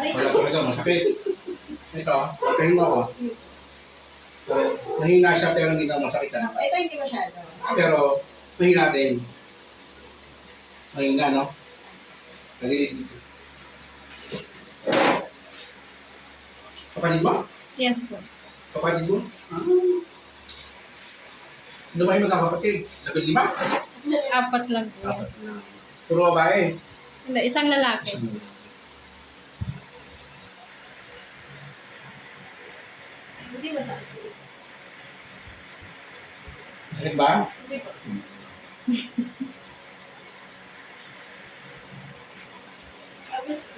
Wala talaga, masakit. Ito, patayin mo ako. Mahina siya pero hindi na masakit. Ito hindi masyado. Pero, pahin natin. Mahina, no? Nagilid dito. Kapatid mo? Yes po. Kapatid mo? Ah. Ano ba yung magkakapatid? 15? 4 lang po yan. Puro babae. Hindi, isang lalaki. Hindi masakit. Sakit ba? Hindi po.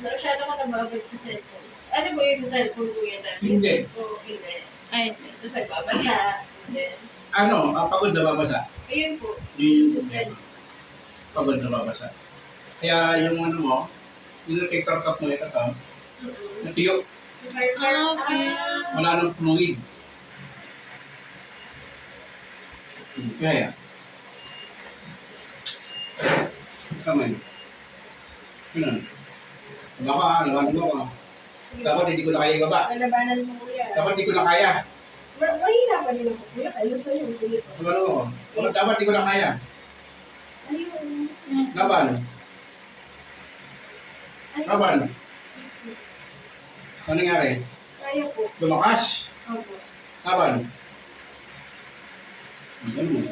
Masyado ka nababag sa cellphone. Ano ba yung cellphone ko yan? Hindi. Oo, hindi. Ay, ito sa babasa. Ano? Pagod na babasa? Ayun po. Yung pagod na babasa. Kaya yung ano mo, yung nakikakap mo ito, natiyok. Okay. Wala nang fluid. Kaya. Kamay. Ganun. Baka, nawanan mo ka. Dapat hindi ko na kaya ibaba. Lalabanan mo kuya. Dapat hindi ko na kaya. Mahina pa din ako kuya. Ayun sa'yo. Sige po. Ano mo? Dapat hindi ko na kaya. Ayun. Laban. Laban. Ano nangyari? Kaya po. Lumakas. Opo. Laban. Ganun.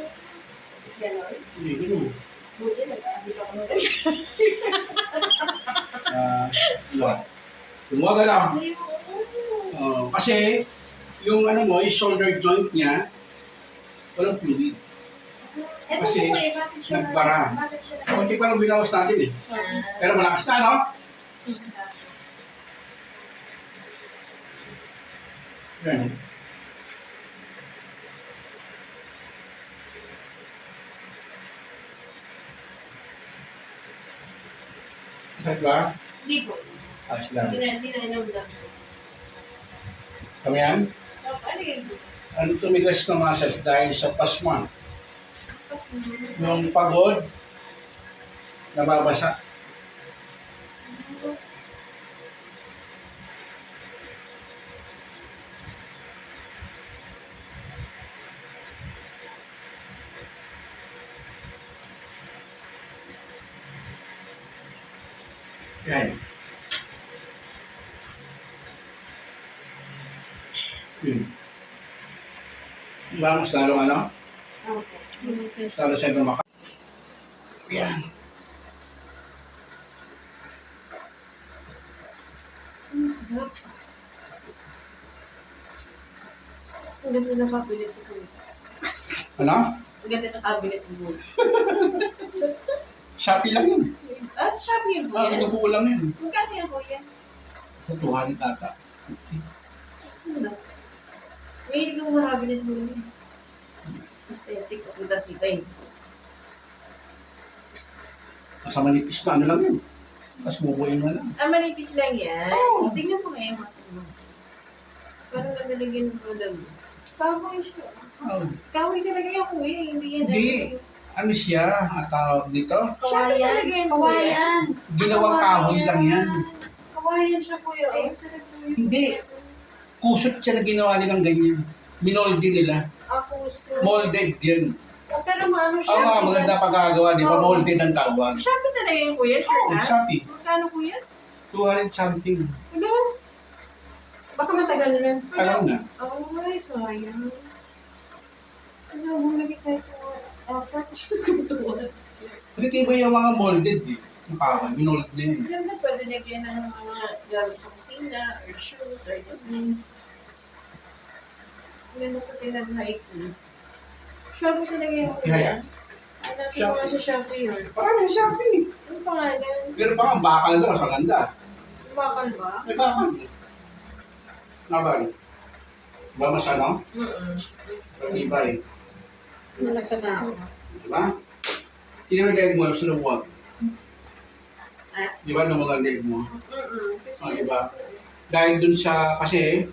Ganon. Hindi, ganun. Buti nag-aabit ako ng Ano? Tumuwaga lang. Kasi, yung ano mo, yung shoulder joint niya, walang fluid. Eto Kasi, po eh, bakit siya nagbara. Bakit siya Kunti pa lang binawas natin eh. Pero malakas na, no? Yan. Sakit ba? Hindi po. Ayos lang. Hindi na inamdam po. Kami yan? Ano yun po? Ano tumigas ng muscles dahil sa pasma? Yung pagod, nababasa. Yan. Diba, mas lalong ano? Okay. Lalo siya lumaka. Yan. Ang ganda ng cabinet ko. Ano? Ang ganda ng cabinet mo. Shopee lang yun. Ah, Shopee yun po yan. Tubuo lang yun. Magkano yan po yan? Sa 200 ata. May hindi ko mga cabinet mo yun. Aesthetic o kita-kita yun. Nasa manipis na ano lang yun. Tapos bubuin na lang. Ah, manipis lang yan. Oo. Tingnan mo ngayon mata mo. Parang nagalagyan ng product mo. Kahoy siya. Oh. Kahoy talaga yan kuya. Hindi yan. Hindi. Ano siya? Ang tawag dito? Kawayan. Kawayan. Ginawang kahoy lang yan. Kawayan siya kuya. Ay, sarap kuya. Hindi. Kusot siya na ginawa nilang ganyan. Minolde nila. Ako so. Molded yan. Pero maano siya. Oo nga, maganda pagkagawa, di ba? Oo. Molded ang tawag. Shopee talaga yung kuya, sure Oo, ka? Shopee. Magkano kuya? 200 something. Ano? Baka matagal na. Alam na. Oo, ay, sayang. Ano, humalik tayo sa apat. Kasi ba yung mga molded eh. Yung kahoy, minold na yun. Ganda, pwede lagyan ng mga gamit sa kusina, or shoes, or something. Ganda pa tinaghay ko. Shopee talaga yung kuya. Kaya. Hanapin mo nga sa Shopee yun. Parang yung Shopee. Ano pangalan? Pero baka bakal doon, sa ganda. Bakal ba? May bakal. Nabal. Diba mas ano? Matibay. Nalagsan na ako. Diba? Kinilig mo, sinubuwag. Di ba lumagal leg mo? Kasi Diba? Dahil dun sa, kasi